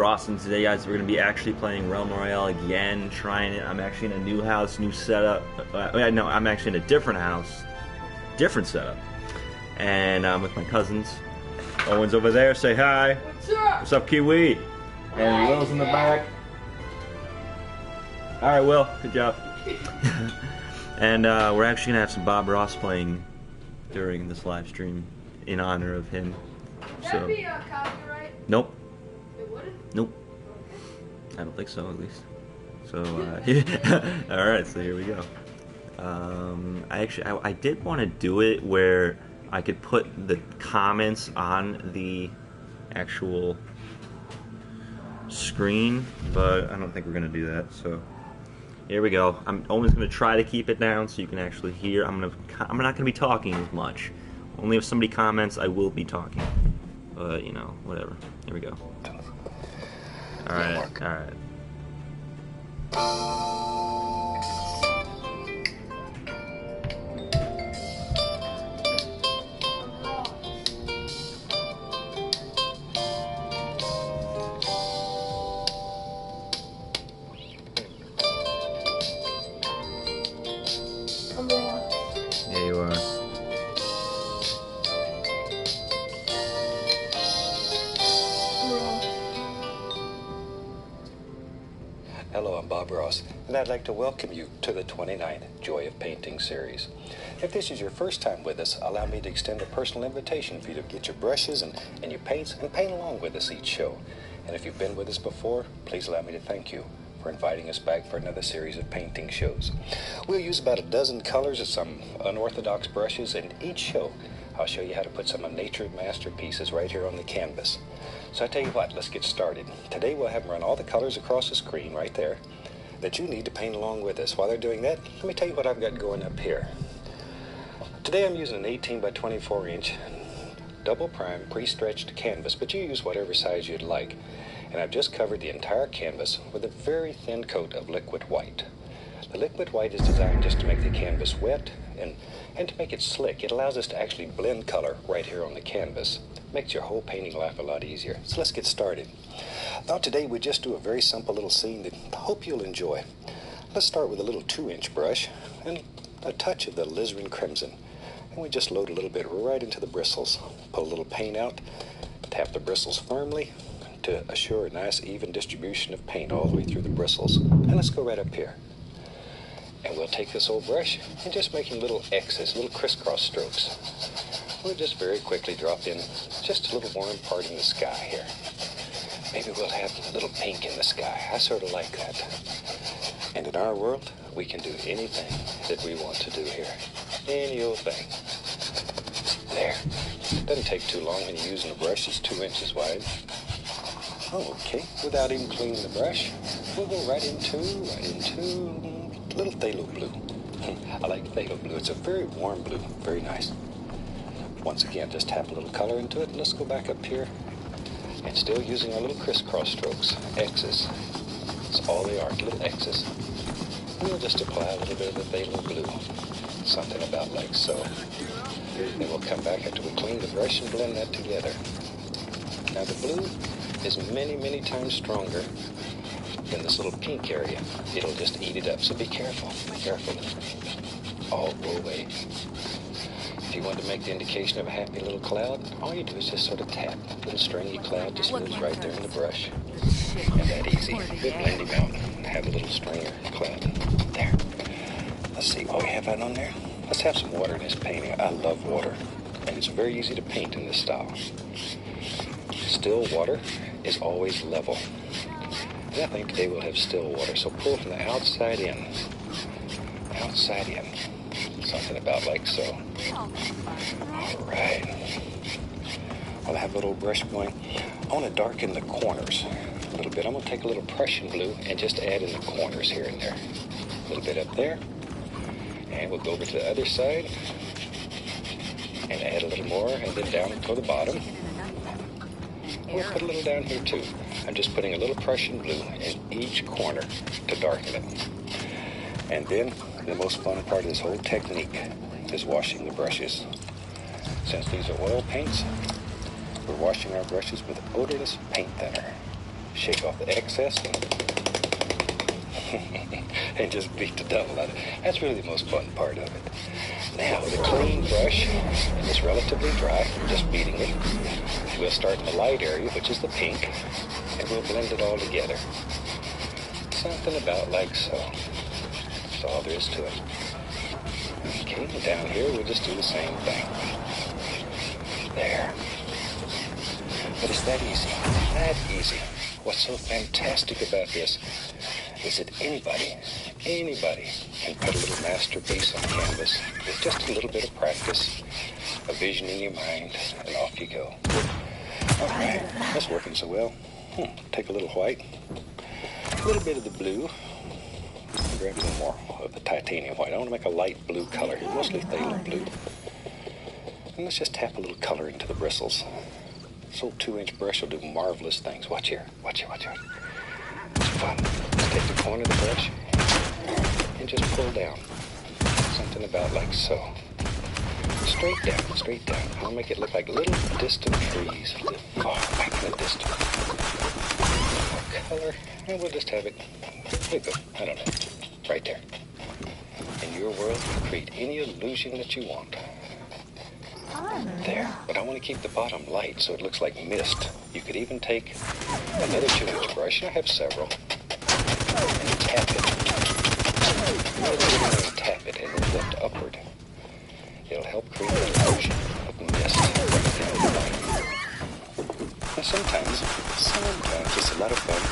Ross, and today, guys, we're going to be actually playing Realm Royale again, trying it. I'm actually in a new house, new setup. No, I'm actually in a different house, different setup. And I'm with my cousins. Owen's over there, say hi. What's up? What's up, Kiwi? And Will's in the back. Alright, Will, good job. And we're actually going to have some Bob Ross playing during this live stream in honor of him. Would that be copyright? Nope. It wouldn't? Nope. I don't think so, at least. So, alright, so here we go. I did want to do it where I could put the comments on the actual screen, but I don't think we're going to do that, so here we go. I'm always going to try to keep it down so you can actually hear. I'm not going to be talking as much. Only if somebody comments, I will be talking. But, you know, whatever. Here we go. Alright, alright. I'm wrong. There you are. Hello, I'm Bob Ross, and I'd like to welcome you to the 29th Joy of Painting series. If this is your first time with us, allow me to extend a personal invitation for you to get your brushes and your paints and paint along with us each show. And if you've been with us before, please allow me to thank you for inviting us back for another series of painting shows. We'll use about a dozen colors of some unorthodox brushes, and each show I'll show you how to put some of nature's masterpieces right here on the canvas. So I tell you what, let's get started. Today we'll have them run all the colors across the screen right there that you need to paint along with us. While they're doing that, let me tell you what I've got going up here. Today I'm using an 18 by 24 inch double prime pre-stretched canvas, but you use whatever size you'd like. And I've just covered the entire canvas with a very thin coat of liquid white. The liquid white is designed just to make the canvas wet and to make it slick. It allows us to actually blend color right here on the canvas. Makes your whole painting life a lot easier. So let's get started. Now today we just do a very simple little scene that I hope you'll enjoy. Let's start with a little 2-inch brush and a touch of the alizarin crimson. And we just load a little bit right into the bristles. Pull a little paint out, tap the bristles firmly to assure a nice even distribution of paint all the way through the bristles. And let's go right up here. And we'll take this old brush and just making little X's, little crisscross strokes. We'll just very quickly drop in just a little warm part in the sky here. Maybe we'll have a little pink in the sky. I sort of like that. And in our world, we can do anything that we want to do here. Any old thing. There. Doesn't take too long when you're using a brush that's 2 inches wide. Okay, without even cleaning the brush, we'll go right into a little phthalo blue. I like phthalo blue. It's a very warm blue, very nice. Once again, just tap a little color into it, and let's go back up here. And still using our little crisscross strokes, X's. That's all they are, little X's. And we'll just apply a little bit of the phthalo blue. Something about like so. Then we'll come back after we clean the brush and blend that together. Now the blue is many, many times stronger than this little pink area. It'll just eat it up, so be careful. Be careful. All go away. If you want to make the indication of a happy little cloud, all you do is just sort of tap. A little stringy cloud just moves right there in the brush. And that easy. Good blending out. Have a little stringer cloud. There. Let's see what we have out on there. Let's have some water in this painting. I love water. And it's very easy to paint in this style. Still water is always level. And I think today we'll have still water. So pull from the outside in. Outside in. Something about like so. Alright. I'll have a little brush going. I want to darken the corners a little bit. I'm going to take a little Prussian blue and just add in the corners here and there. A little bit up there. And we'll go over to the other side. And add a little more. And then down to the bottom. We'll put a little down here too. I'm just putting a little Prussian blue in each corner to darken it. And then the most fun part of this whole technique is washing the brushes. Since these are oil paints, we're washing our brushes with odorless paint thinner. shake off the excess, and just beat the devil out of it. That's really the most fun part of it. Now, with a clean brush, and it's relatively dry, just beating it, we'll start in the light area, which is the pink, and we'll blend it all together. Something about like so. That's all there is to it. Okay, and down here, we'll just do the same thing. There. But it's that easy. That easy. What's so fantastic about this is that anybody can put a little masterpiece on canvas with just a little bit of practice, a vision in your mind, and off you go. All right, that's working so well. Take a little white, a little bit of the blue, grab a little more of the titanium white. I want to make a light blue color here, mostly phthalo blue. And let's just tap a little color into the bristles. This old 2-inch brush will do marvelous things. Watch here. Watch here. Watch here. It's fun. Just take the corner of the brush and just pull down. Something about like so. Straight down, straight down. I'll make it look like little distant trees. Far back in the distance. Color. And we'll just have it. There you go. I don't know. Right there. In your world, you create any illusion that you want. There, but I want to keep the bottom light so it looks like mist. You could even take another 2-inch brush, and I have several, and tap it. Really tap it and then lift upward. It'll help create an illusion of mist right down the line. And sometimes it's a lot of fun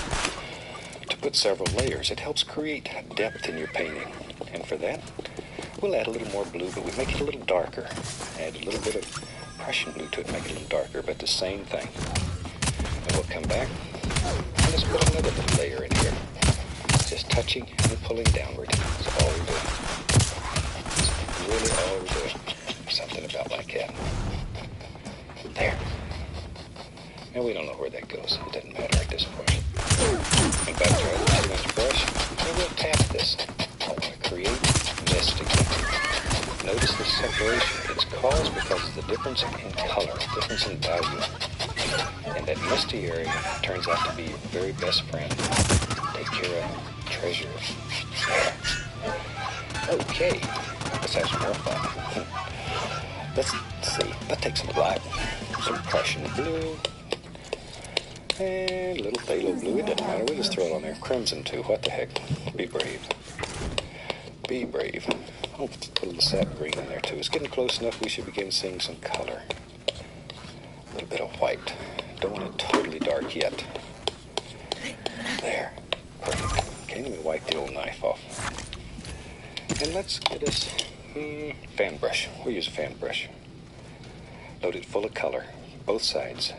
to put several layers. It helps create depth in your painting, and for that, we'll add a little more blue, but we make it a little darker. Add a little bit of Prussian blue to it, make it a little darker, but the same thing. And we'll come back and let's put another little layer in here. Just touching and pulling downward. That's all we're doing. That's really all we're doing. Something about like that. There. And we don't know where that goes. It doesn't matter at this point. And back to our 2-inch brush, and we'll tap this. I want to create mist again. Notice the separation. It's caused because of the difference in color, difference in value. And that misty area turns out to be your very best friend. Take care of, treasure. Okay, let's have some more fun. Let's see. Let's take some black, some Prussian blue, and a little phthalo blue. It doesn't matter. We'll just throw it on there. Crimson too. What the heck? Be brave. Be brave. I'll put a little sap green in there too. It's getting close enough we should begin seeing some color. A little bit of white. Don't want it totally dark yet. There. Perfect. Okay, let me wipe the old knife off. And let's get us fan brush. We'll use a fan brush. Load it full of color. Both sides.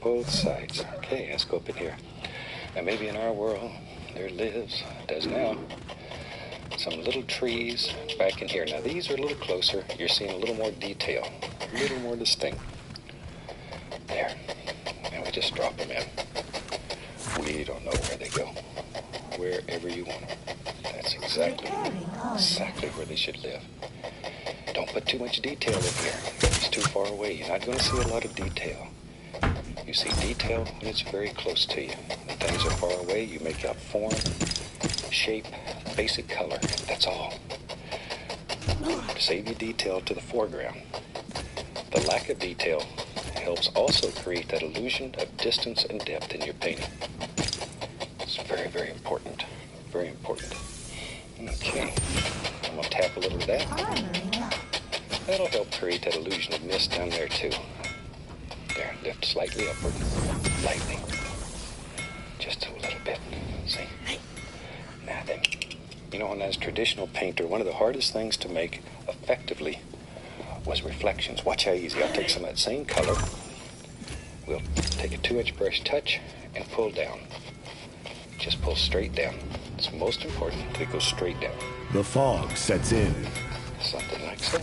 Both sides. Okay, let's go up in here. Now maybe in our world there lives, does now, some little trees back in here. Now these are a little closer. You're seeing a little more detail, a little more distinct. There. And we just drop them in. We don't know where they go. Wherever you want them. That's exactly where they should live. Don't put too much detail in here. It's too far away. You're not going to see a lot of detail. You see detail when it's very close to you. When things are far away, you make out form, shape, basic color. That's all. Save your detail to the foreground. The lack of detail helps also create that illusion of distance and depth in your painting. It's very, very important. Very important. Okay. I'm going to tap a little of that. That'll help create that illusion of mist down there too. There, lift slightly upward. Lightly. Just a little bit. See? Now then, you know, when I was a traditional painter, one of the hardest things to make effectively was reflections. Watch how easy. I'll take some of that same color. We'll take a 2-inch brush touch and pull down. Just pull straight down. It's most important that it goes straight down. The fog sets in. Something like so.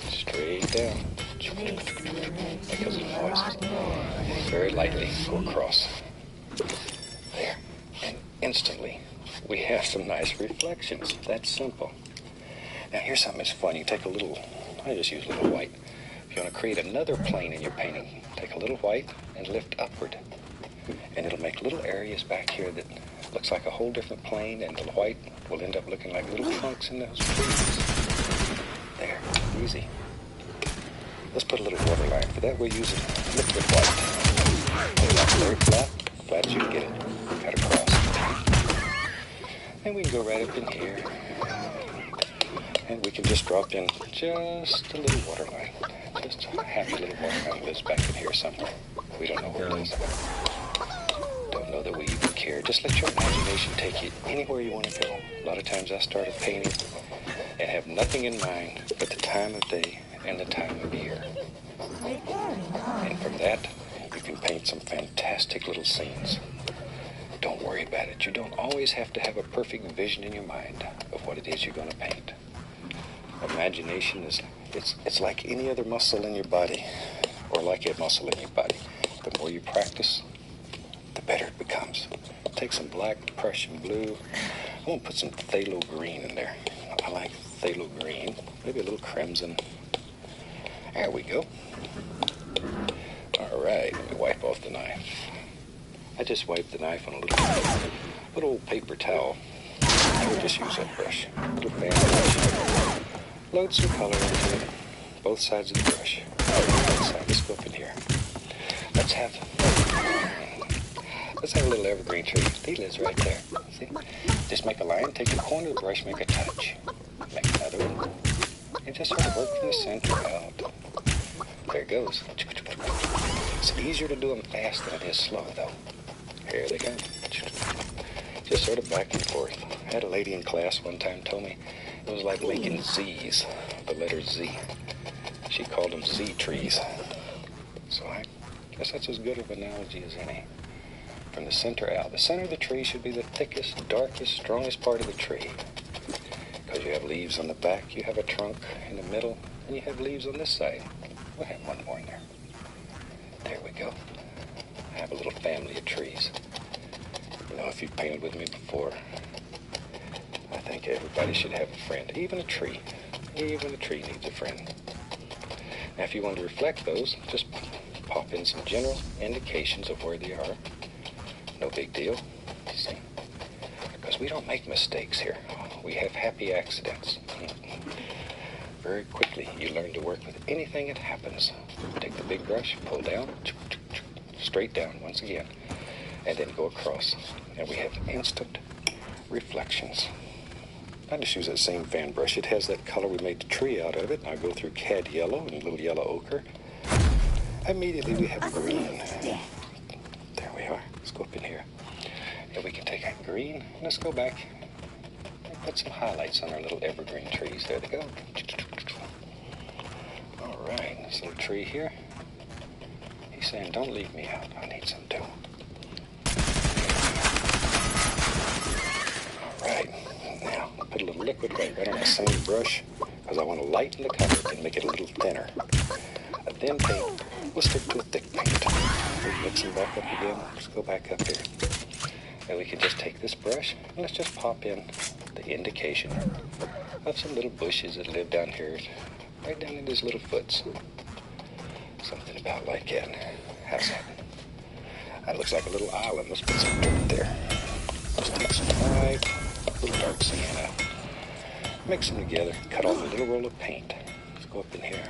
Straight down. Because of the noises. Very lightly go across. There. And instantly, we have some nice reflections. That's simple. Now here's something that's fun. You take a little, I just use a little white. If you want to create another plane in your painting, take a little white and lift upward. And it'll make little areas back here that looks like a whole different plane, and the white will end up looking like little chunks in those trees. There, easy. Let's put a little water line. For that, we're using liquid white. Put it out very flat as you can get it. Cut across. And we can go right up in here. And we can just drop in just a little water line. Just half a little water line lives back in here somewhere. We don't know what it is. Don't know that we even care. Just let your imagination take you anywhere you want to go. A lot of times I start a painting and have nothing in mind but the time of day and the time of year. And from that, you can paint some fantastic little scenes. Don't worry about it. You don't always have to have a perfect vision in your mind of what it is you're going to paint. Imagination is, it's like any other muscle in your body, or like a muscle in your body. The more you practice, the better it becomes. Take some black, Prussian blue. I'm going to put some phthalo green in there. I like phthalo green. Maybe a little crimson. There we go. All right, let me wipe off the knife. I just wiped the knife on a little old paper towel. I would just use that brush. Little fan brush. Load some color into it. Both sides of the brush. Let's go up in here. Let's have a little evergreen tree. He lives right there. See? Just make a line, take the corner of the brush, make a touch. Make another one. And just sort of work from the center out. There it goes. It's easier to do them fast than it is slow, though. Here they go. Just sort of back and forth. I had a lady in class one time told me it was like making Z's, the letter Z. She called them Z trees. So I guess that's as good of an analogy as any. From the center out. The center of the tree should be the thickest, darkest, strongest part of the tree. Because you have leaves on the back, you have a trunk in the middle, and you have leaves on this side. We'll have one more in there. There we go. I have a little family of trees. You know, if you've painted with me before, I think everybody should have a friend. Even a tree. Even a tree needs a friend. Now, if you want to reflect those, just pop in some general indications of where they are. No big deal. See? Because we don't make mistakes here. We have happy accidents. Very quickly, you learn to work with anything that happens. Take the big brush, pull down, straight down once again, and then go across. And we have instant reflections. I just use that same fan brush. It has that color we made the tree out of it. I go through cad yellow and a little yellow ochre. Immediately we have green. There we are. Let's go up in here. And we can take that green. Let's go back and put some highlights on our little evergreen trees. There they go. All right. This little tree here. He's saying, don't leave me out. I need some too. All right. Now, put a little liquid right on that same brush because I want to lighten the color and make it a little thinner. A thin paint. We'll stick to a thick paint. We'll mix them back up again. Let's go back up here. And we can just take this brush and let's just pop in the indication of some little bushes that live down here, right down in these little foots. Something about like that. How's that? That looks like a little island. Let's put some dirt there. Let's take some white, a little dark sienna. Mix them together. Cut off a little roll of paint. Let's go up in here.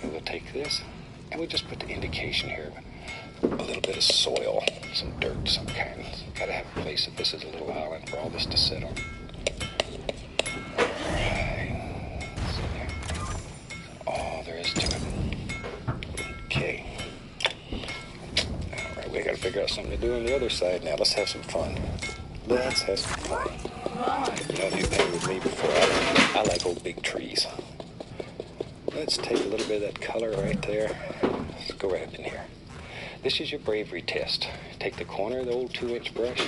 And we'll take this and we'll just put the indication here. A little bit of soil, some dirt, some kind. Gotta have a place if this is a little island for all this to sit on. Alright. See there? That's all there is to it. Okay. Alright, we gotta figure out something to do on the other side now. Let's have some fun. Let's have some fun. You know, you've been with me before. I like old big trees. Let's take a little bit of that color right there. Let's go right up in here. This is your bravery test. Take the corner of the old 2-inch brush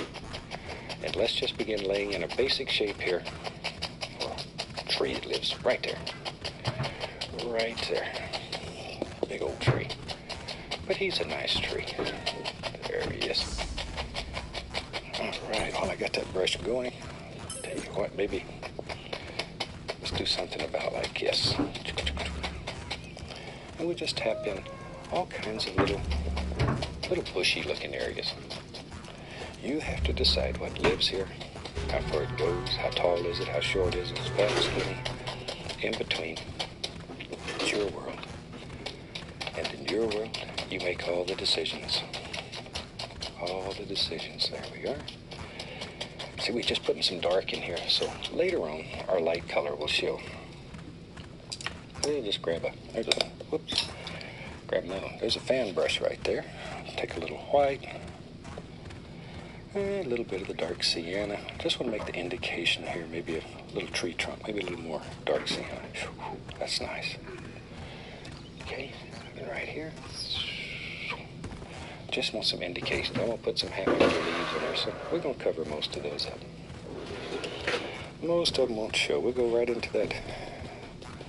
and let's just begin laying in a basic shape here for a tree that lives right there. Right there. Big old tree. But he's a nice tree. There he is. All right, while I got that brush going, tell you what, maybe let's do something about like this. And we'll just tap in all kinds of little little bushy looking areas. You have to decide what lives here, how far it goes, how tall is it, how short is it, fat, skinny, in between. It's your world. And in your world, you make all the decisions. All the decisions. There we are. See, we're just putting some dark in here, so later on, our light color will show. We'll just grab another one. There's a fan brush right there. Take a little white, a little bit of the dark sienna. Just want to make the indication here, maybe a little tree trunk, maybe a little more dark sienna. That's nice. Okay, and right here. Just want some indication. I want to put some happy leaves in there, so we're going to cover most of those up. Most of them won't show. We'll go right into that.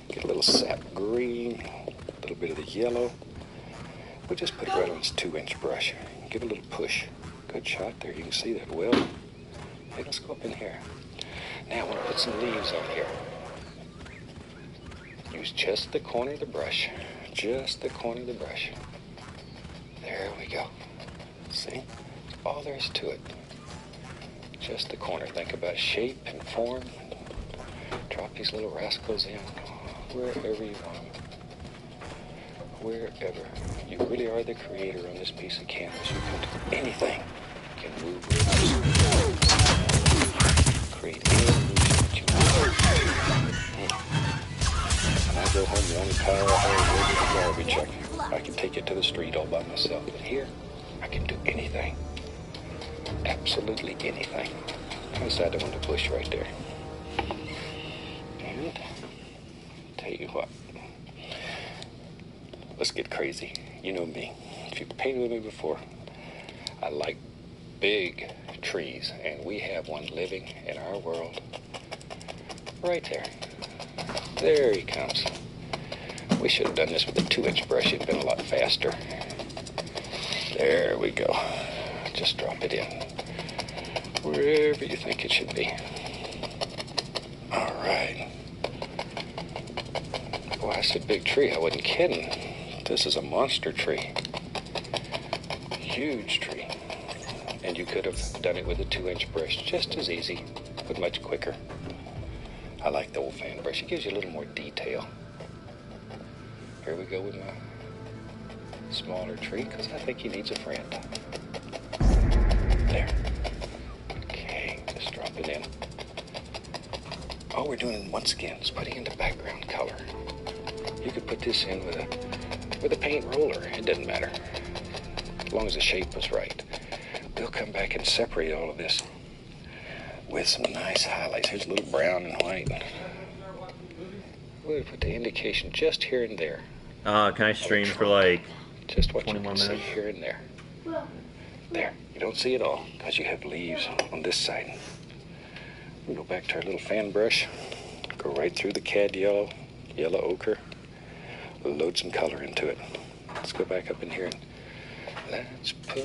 Get a little sap green, a little bit of the yellow. We'll just put it right on this 2-inch brush. Give it a little push. Good shot there. You can see that well. Okay, let's go up in here. Now I want to put some leaves on here. Use just the corner of the brush. Just the corner of the brush. There we go. See? That's all there is to it. Just the corner. Think about shape and form. Drop these little rascals in wherever you want them. Wherever. You really are the creator on this piece of canvas. You can do anything. You can move rivers. Create any illusion that you want. When I go home, the only power I have is the garbage. I can take it to the street all by myself. But here, I can do anything. Absolutely anything. I decided I want to push right there. And tell you what. Let's get crazy. You know me. If you've painted with me before, I like big trees. And we have one living in our world. Right there. There he comes. We should have done this with a 2-inch brush. It'd been a lot faster. There we go. Just drop it in. Wherever you think it should be. All right. Boy, I said big tree. I wasn't kidding. This is a monster tree. Huge tree. And you could have done it with a 2-inch brush just as easy, but much quicker. I like the old fan brush. It gives you a little more detail. Here we go with my smaller tree, because I think he needs a friend. There. Okay, just drop it in. All we're doing, once again, is putting in the background color. You could put this in with a paint roller. It doesn't matter, as long as the shape was right. We'll come back and separate all of this with some nice highlights. Here's a little brown and white. We'll put the indication just here and there. Can I stream for like just what 20 you more can see minutes? here and there. There. You don't see it all because you have leaves on this side. We go back to our little fan brush. Go right through the cad yellow, yellow ochre. Load some color into it. Let's go back up in here and let's put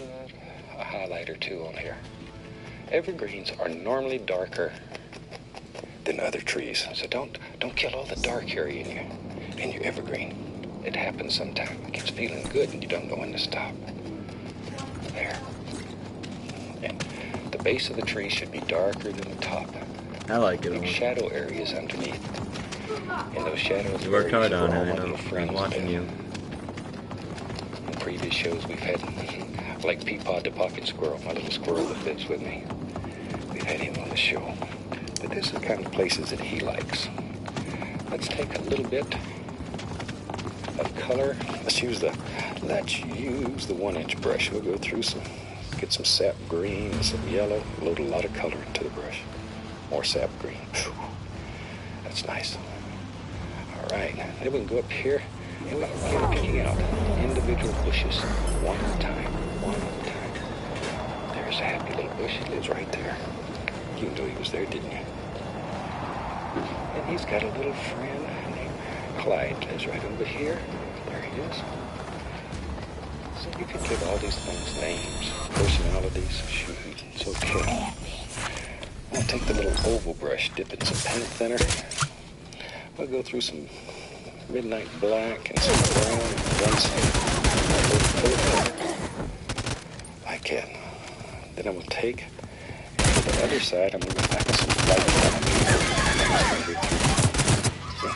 a highlight or two on here. Evergreens are normally darker than other trees, so don't kill all the dark area in your evergreen. It happens sometimes. It gets feeling good and you don't know when to stop. There. And the base of the tree should be darker than the top. I like it. Big shadow areas underneath. And those shadows You worked hard on it. all I my know. little friends I'm watching do. you. In previous shows we've had, like Peapod the Pocket Squirrel, my little squirrel that lives with me. We've had him on the show. But this is the kind of places that he likes. Let's take a little bit of color. Let's use the 1-inch brush. We'll go through get some sap green and some yellow. Load a lot of color into the brush. More sap green. Whew. That's nice. All right, then we can go up here and we're picking out individual bushes one at a time. There's a happy little bush. He lives right there. You knew he was there, didn't you? And he's got a little friend named Clyde. Lives right over here. There he is. So you could give all these things names, personalities. Shoot, it's okay. I'll take the little oval brush, dip it in some paint thinner. We'll go through some midnight black and some brown and one side. cat. Then I'm going to take, and to the other side, I'm going to go back with some light See?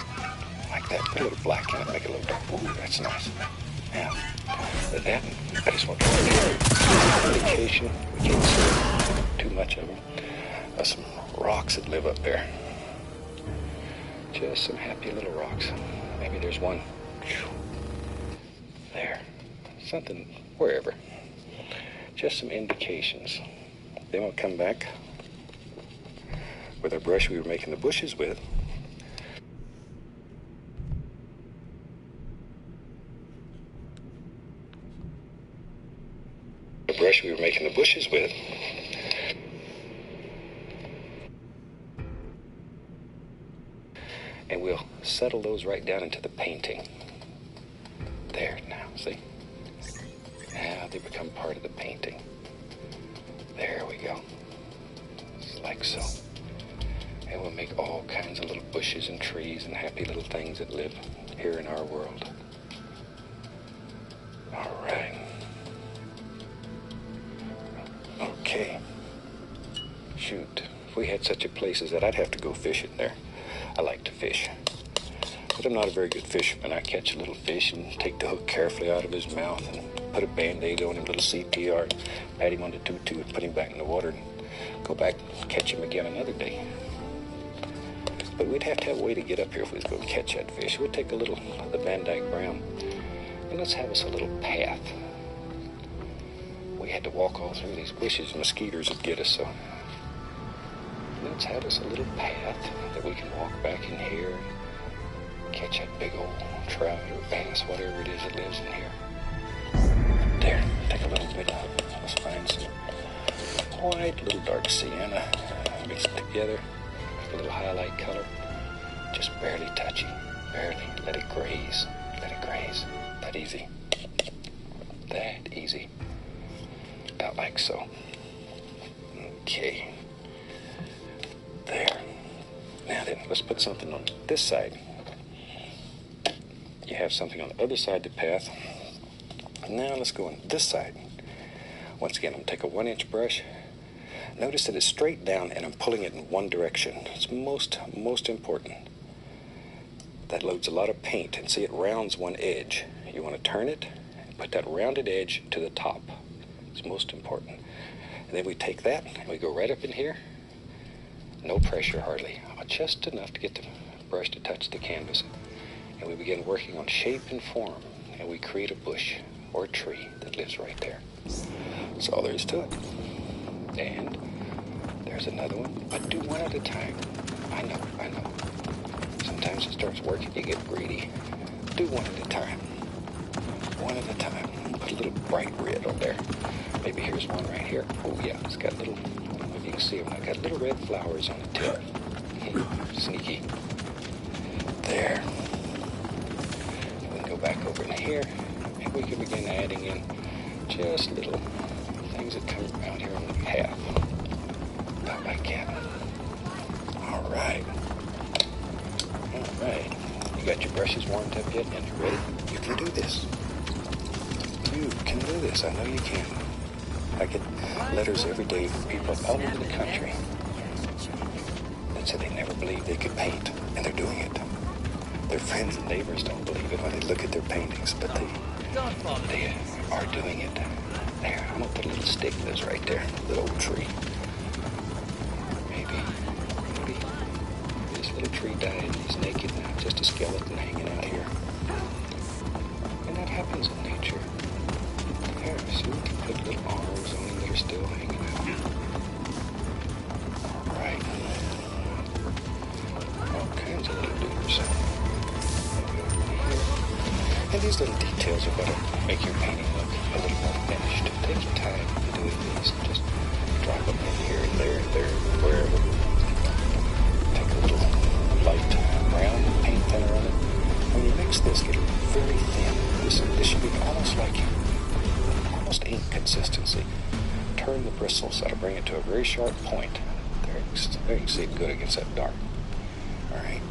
Like that. Put a little black in it, make it a little dark. Ooh, that's nice. Now, with that, I just want to indication, we can't see too much of them, of some rocks that live up there. Just some happy little rocks. Maybe there's one there. Something, wherever. Just some indications. Then we'll come back with our brush we were making the bushes with. The brush we were making the bushes with. And we'll settle those right down into the painting. There, now, see? Now they become part of the painting. There we go. Just like so. And we'll make all kinds of little bushes and trees and happy little things that live here in our world. All right. Okay. Shoot. If we had such a place as that, I'd have to go fishing there. I like to fish. But I'm not a very good fisherman. I catch a little fish and take the hook carefully out of his mouth and put a Band-Aid on him, a little CPR, and pat him on the tutu and put him back in the water and go back and catch him again another day. But we'd have to have a way to get up here if we was going to catch that fish. We'd take a little of the Van Dyke Brown and let's have us a little path. We had to walk all through these bushes. Mosquitoes would get us, so let's have us a little path that we can walk back in here and catch that big old trout or bass, whatever it is that lives in here. There, take a little bit of, let's find some white, little dark sienna, mix it together, make a little highlight color, just barely touching, barely, let it graze, that easy, about like so. Okay. There. Now then, let's put something on this side. You have something on the other side of the path. Now let's go on this side. Once again, I'm going to take a 1-inch brush. Notice that it's straight down and I'm pulling it in one direction. It's most important. That loads a lot of paint, and see it rounds one edge. You want to turn it and put that rounded edge to the top. It's most important. And then we take that and we go right up in here. No pressure hardly, just enough to get the brush to touch the canvas. And we begin working on shape and form, and we create a bush or a tree that lives right there. That's all there is to it. And there's another one, but do one at a time. I know. Sometimes it starts working, you get greedy. Do one at a time. One at a time. Put a little bright red on there. Maybe here's one right here. Oh yeah, it's got little, I don't know if you can see them, I've got little red flowers on the tip. Sneaky. There. We can go back over in here, and we can begin adding in just little things that come out here on the path. About like that. All right. You got your brushes warmed up yet, and you're ready? You can do this. You can do this. I know you can. I get letters every day from people all over the country that said they never believed they could paint, and they're doing it. Their friends and neighbors don't believe it when they look at their paintings, but they are doing it. There, I'm going to put a little stick that's right there, a little old tree. Maybe this little tree died, he's naked now, just a skeleton hanging out here. And that happens in nature. There, so we can put little arms on him that are still hanging out. Right. All kinds of little doers. And these little details are going to make your painting look a little more finished. Take your time doing these. Just drop them in here and there, wherever. Take a little light brown paint thinner on it. When you mix this, get it very thin. This should be almost ink consistency. Turn the bristles. That'll bring it to a very sharp point. There you can see it good against that dark. All right.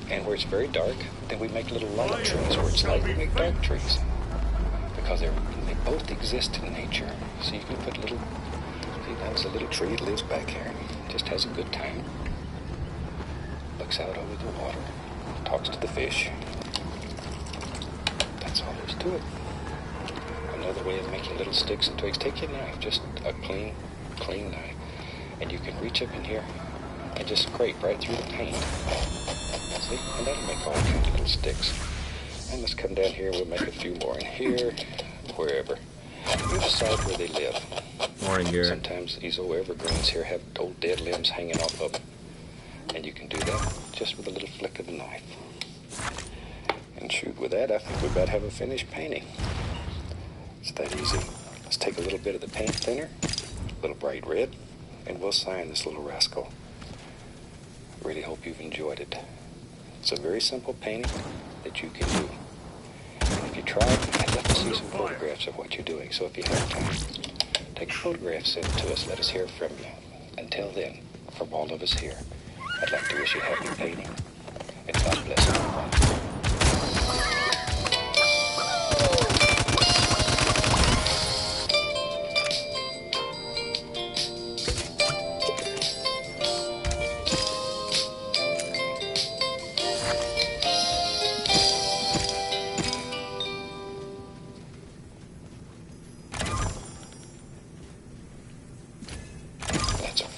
And where it's very dark, then we make little light trees. Where it's light, we make dark trees. Because they both exist in nature. So you can put little, see, that's a little tree that lives back here. Just has a good time. Looks out over the water. Talks to the fish. That's all there is to it. Another way of making little sticks and twigs. Take your knife, just a clean knife, and you can reach up in here and just scrape right through the paint. See? And that'll make all kinds of little sticks. And let's come down here. We'll make a few more in here, wherever. You decide where they live. Morning, Garrett. Sometimes these old evergreens here have old dead limbs hanging off of them. And you can do that just with a little flick of the knife. And shoot, with that, I think we about have a finished painting. It's that easy. Let's take a little bit of the paint thinner, a little bright red, and we'll sign this little rascal. Really hope you've enjoyed it. It's a very simple painting that you can do. And if you try, I'd love to see some photographs of what you're doing. So if you have time, take a photograph, send it to us. Let us hear from you. Until then, from all of us here, I'd like to wish you happy painting. And God bless everyone.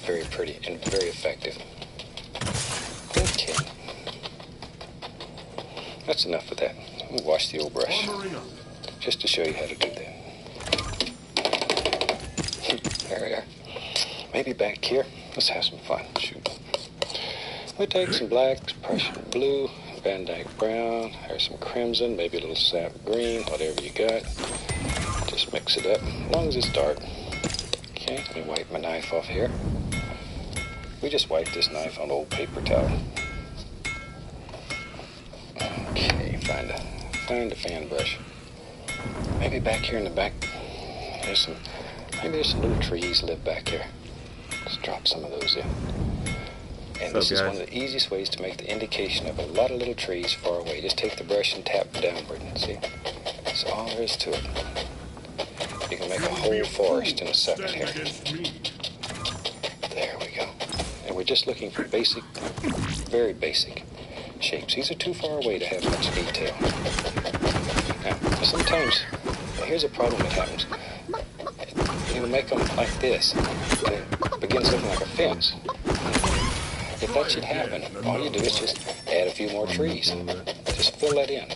Very pretty and very effective. Okay. That's enough of that. We'll wash the old brush. Just to show you how to do that. There we are. Maybe back here. Let's have some fun. Shoot. We take some black, Prussian blue, Van Dyke brown, there's some crimson, maybe a little sap green, whatever you got. Just mix it up, as long as it's dark. Okay, let me wipe my knife off here. We just wipe this knife on an old paper towel. Okay, find a fan brush. Maybe back here in the back, maybe there's some little trees live back here. Just drop some of those in. And this is one of the easiest ways to make the indication of a lot of little trees far away. Just take the brush and tap downward. See? That's all there is to it. You can make a whole forest in a second here. There we go. And we're just looking for basic, very basic shapes. These are too far away to have much detail. Now, sometimes, here's a problem that happens. You make them like this. It begins looking like a fence. If that should happen, all you do is just add a few more trees. Just fill that in.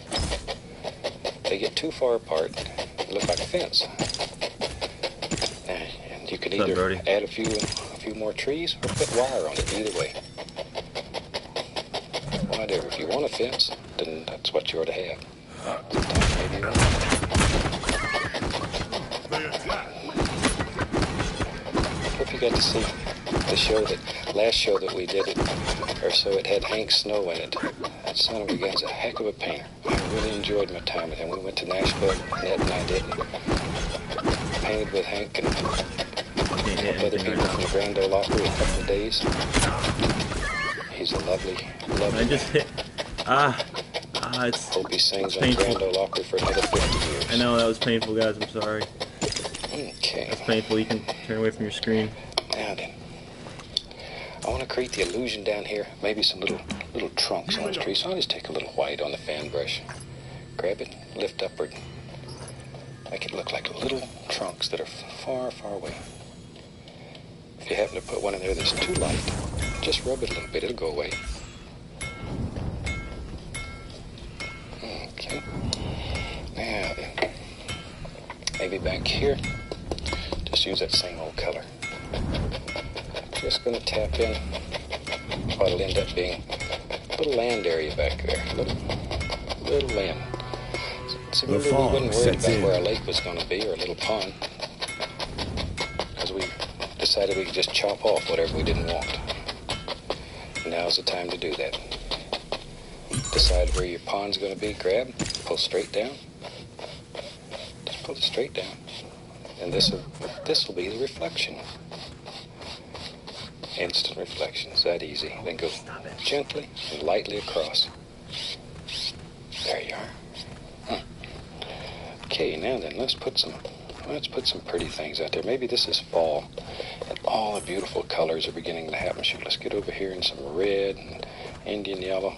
They get too far apart, they look like a fence. And you can either add a few more trees or put wire on it, either way. Whatever. If you want a fence, then that's what you ought to have. Sometimes maybe hope you got to see the show last show that we did it, or so it had Hank Snow in it. That son of a gun's a heck of a painter. I really enjoyed my time with him. We went to Nashville, Ned and I did. Painted with Hank and other people from the Grand Ole Opry a couple of days. He's a lovely I just hit. It's. Hope he sings on painful. Grand Ole Opry for another 50 years. I know that was painful, guys. I'm sorry. Okay. That's painful. You can turn away from your screen. Now then, I want to create the illusion down here. Maybe some little trunks on the tree. So I'll just take a little white on the fan brush. Grab it, lift upward. Make it look like little trunks that are far, far away. If you happen to put one in there that's too light, just rub it a little bit. It'll go away. Okay. Now then, maybe back here, just use that same old color. Just going to tap in what'll end up being a little land area back there. Little land. So remember, we wasn't worried about where our lake was going to be, or a little pond, because we decided we could just chop off whatever we didn't want. Now's the time to do that. Decide where your pond's going to be. Grab, pull straight down. Just pull it straight down, and this will be the reflection. Instant reflection. It's that easy. Then go gently and lightly across. There you are. Okay, now then, let's put some Let's put some pretty things out there. Maybe this is fall, and all the beautiful colors are beginning to happen. Shoot, let's get over here in some red and Indian yellow.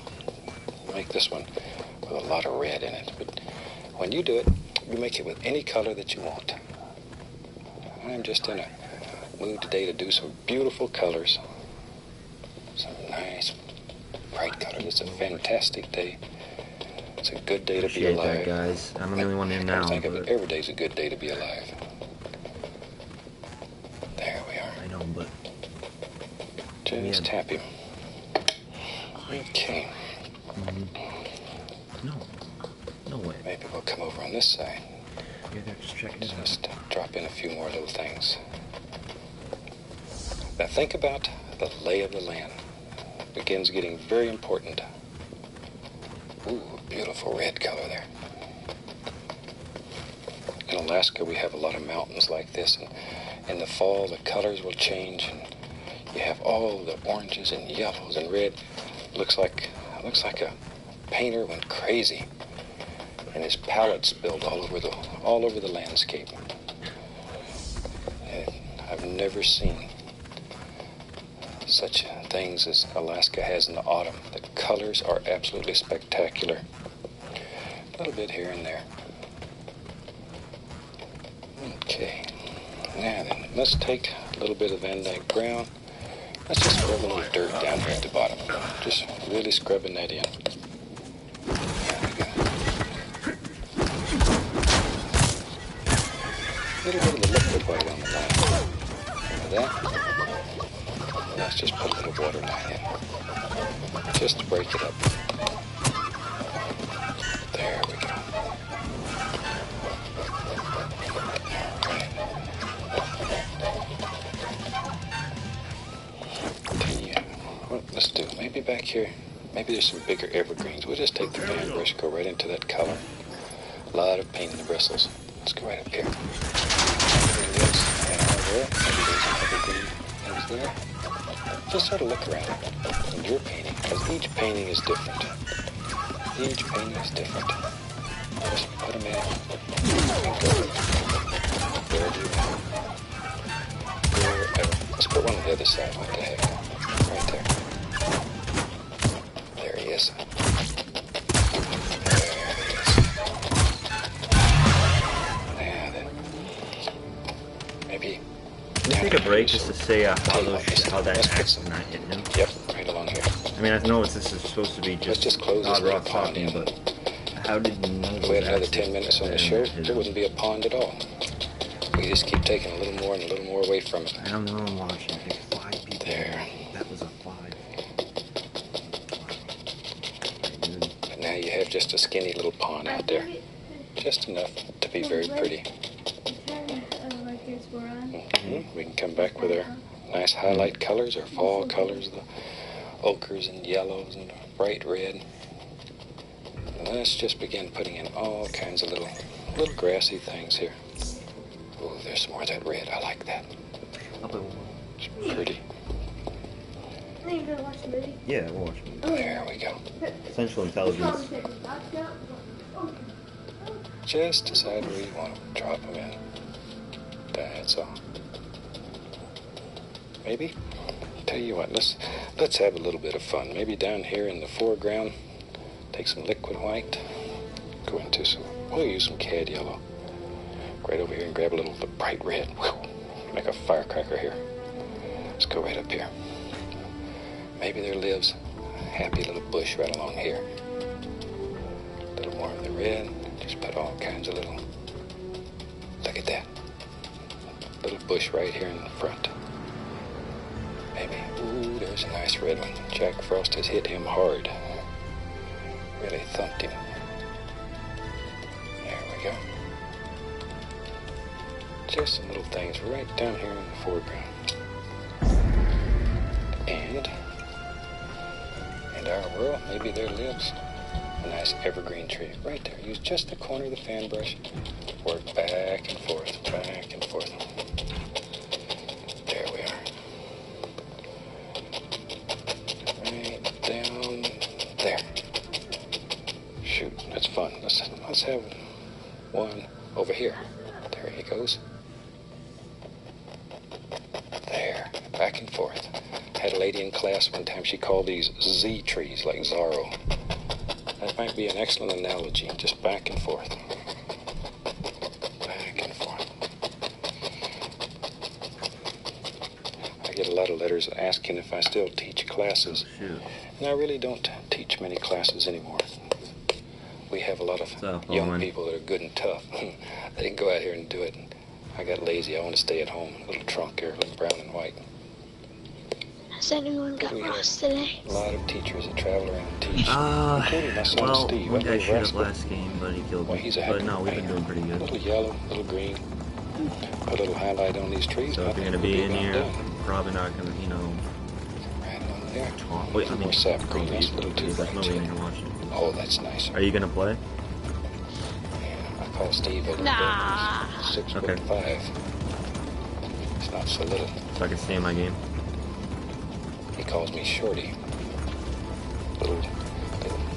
Make this one with a lot of red in it. But when you do it, you make it with any color that you want. I'm just in a mood today to do some beautiful colors. Some nice, bright colors. It's a fantastic day. It's a good day to be Appreciate alive. that, guys. I'm the only one in now. I think of it, every day's a good day to be alive. There we are. I know, but Just tap him. Okay. No way. Maybe we'll come over on this side. Yeah, they're just checking it out. Just drop in a few more little things. Now think about the lay of the land. It begins getting very important. Ooh, beautiful red color there. In Alaska, we have a lot of mountains like this, and in the fall, the colors will change, and you have all the oranges and yellows and red. Looks like a painter went crazy, and his palette spilled all over the landscape. And I've never seen such things as Alaska has in the autumn. The colors are absolutely spectacular. A little bit here and there. Okay. Now then, let's take a little bit of Van Dyke brown. Let's just scrub a little dirt down here at the bottom. Just really scrubbing that in. There we go. A little bit of the liquid white on the line. Remember that? Let's just put a little water line in. Just to break it up. There we go. What let's do, maybe back here, maybe there's some bigger evergreens. We'll just take the fan brush, go right into that color. A lot of paint in the bristles. Let's go right up here. There it is. There. Maybe there's an evergreen things there. Just sort of look around in your painting, because each painting is different. Each painting is different. Just put them in and go. Where do you wherever. Let's put one on the other side. What the heck? Right there. There he is. There he is. Now then, maybe. Can we take a break just to say how that act's not hitting him? Yep, right along here. I mean, I know this is supposed to be Just close this odd rock little pond talking, in. but how did none of If we had those another acts 10 minutes on the then show, hit there him? wouldn't be a pond at all. We just keep taking a little more and a little more away from it. I don't know, I'm watching. I think 5 people. There. That was a 5. But now you have just a skinny little pond out there. Just enough to be very pretty. We can come back with our nice highlight colors, our fall colors, the ochres and yellows and bright red. And let's just begin putting in all kinds of little grassy things here. Oh, there's some more of that red. I like that. It's pretty. Yeah, we'll watch it. There we go. Central Intelligence. Just decide where you want to drop them in. That's all. Maybe. Tell you what, let's have a little bit of fun. Maybe down here in the foreground, take some liquid white, go into we'll use some cad yellow. Right over here and grab a little bright red. Whew, make a firecracker here. Let's go right up here. Maybe there lives a happy little bush right along here. A little more of the red. Just put all kinds of little. Look at that. Little bush right here in the front. Maybe. Ooh, there's a nice red one. Jack Frost has hit him hard. Really thumped him. There we go. Just some little things right down here in the foreground. And in our world, maybe there lives a nice evergreen tree right there. Use just the corner of the fan brush. Work back and forth, back and forth. There we are. Right down there. Shoot, that's fun. Let's have one over here. There he goes. There, back and forth. Had a lady in class one time, she called these Z trees, like Zorro. That might be an excellent analogy, just back and forth. Back and forth. I get a lot of letters asking if I still teach classes. Shoot. And I really don't teach many classes anymore. We have a lot of young people that are good and tough. They can go out here and do it. I got lazy. I want to stay at home. A little trunk here, a little brown and white. Has anyone got Ross today? A lot of teachers that travel around and teach, including my son Steve. One guy showed up last game, but he killed me. He's a but no, we've been doing pretty good. A little yellow, a little green. Put a little highlight on these trees. So if you're going to be in here, probably not going to, you know, right on there. talk. Wait, I mean, more sap green. That's a little too bright. There's nobody in here watching. Oh, that's nice. Are you going to play? I call Steve a little Nah. bit. 6'5". It's not so little. So I can stay in my game? He calls me Shorty. Little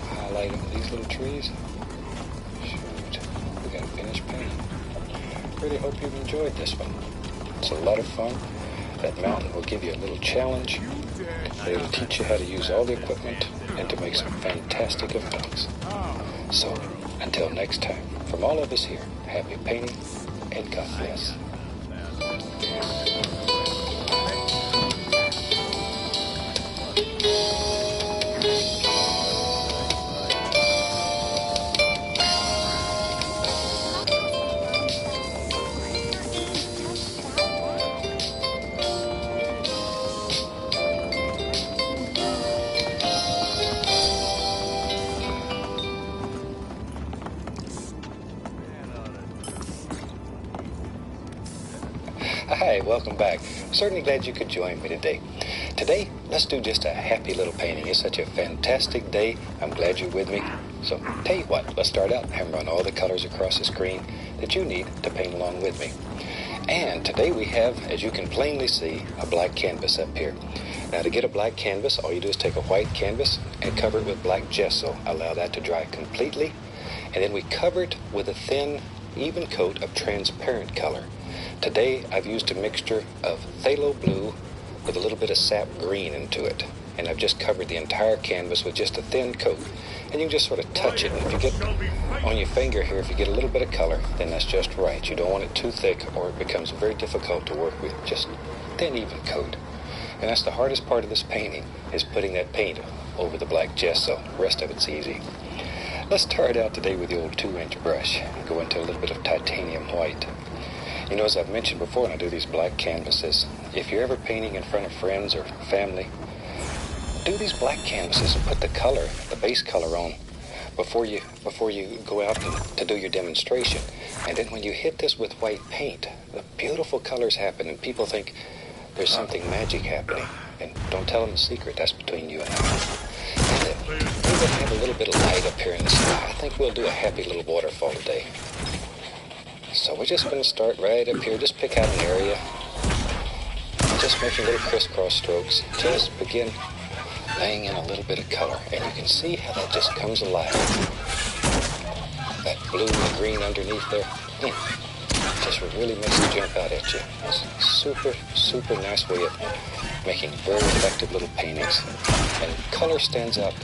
highlight on these little trees. Shoot, we got to finish painting. Really hope you've enjoyed this one. It's a lot of fun. That mountain will give you a little challenge. It'll teach you how to use all the equipment and to make some fantastic effects. So, until next time, from all of us here, happy painting and God bless. Hi, welcome back. Certainly glad you could join me today. Today, let's do just a happy little painting. It's such a fantastic day. I'm glad you're with me. So, tell you what, let's start out and run all the colors across the screen that you need to paint along with me. And today we have, as you can plainly see, a black canvas up here. Now, to get a black canvas, all you do is take a white canvas and cover it with black gesso. Allow that to dry completely. And then we cover it with a thin, even coat of transparent color. Today, I've used a mixture of phthalo blue with a little bit of sap green into it. And I've just covered the entire canvas with just a thin coat. And you can just sort of touch it. And if you get on your finger here, if you get a little bit of color, then that's just right. You don't want it too thick or it becomes very difficult to work with. Just thin, even coat. And that's the hardest part of this painting, is putting that paint over the black gesso. The rest of it's easy. Let's start out today with the old 2-inch brush and go into a little bit of titanium white. You know, as I've mentioned before when I do these black canvases, if you're ever painting in front of friends or family, do these black canvases and put the color, the base color on before you go out to do your demonstration. And then when you hit this with white paint, the beautiful colors happen and people think there's something magic happening. And don't tell them the secret, that's between you and I. And we're going to have a little bit of light up here in the sky. I think we'll do a happy little waterfall today. So we're just going to start right up here. Just pick out an area. Just making little crisscross strokes. Just begin laying in a little bit of color. And you can see how that just comes alive. That blue and green underneath there. Just really makes it jump out at you. It's a super, super nice way of making very effective little paintings. And color stands out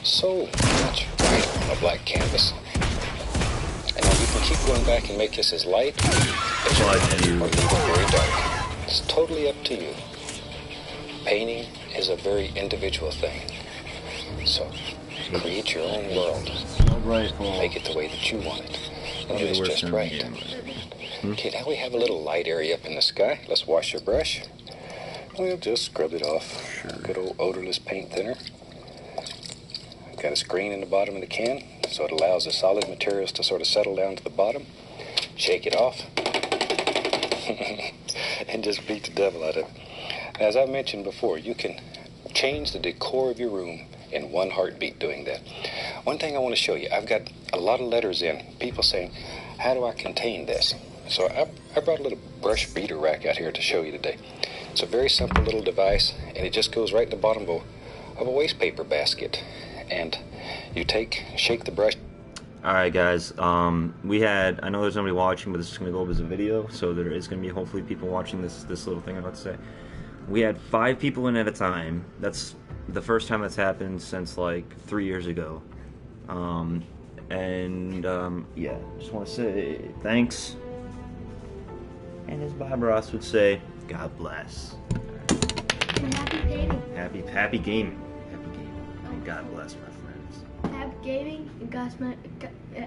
so much brighter on a black canvas. And now you can keep going back and make this as light as you want, or leave it very dark. It's totally up to you. Painting is a very individual thing. So create your own world. Make it the way that you want it. And it is just right. Okay, now we have a little light area up in the sky. Let's wash your brush. We'll just scrub it off. Good old odorless paint thinner. Got a screen in the bottom of the can, so it allows the solid materials to sort of settle down to the bottom. Shake it off. And just beat the devil out of it. As I mentioned before, you can change the decor of your room in one heartbeat doing that. One thing I want to show you, I've got a lot of letters in, people saying, how do I contain this? So I brought a little brush beater rack out here to show you today. It's a very simple little device, and it just goes right in the bottom of a waste paper basket. And you shake the brush. Alright guys, we had, I know there's nobody watching, but this is going to go up as a video, so there is going to be hopefully people watching this little thing I'm about to say. We had 5 people in at a time. That's the first time that's happened since like 3 years ago. Yeah, just want to say thanks. And as Bob Ross would say, God bless. And happy painting. Happy gaming. Happy gaming. And God bless, my friends. Happy gaming and God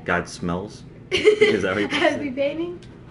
God smells? Is that what you happy painting.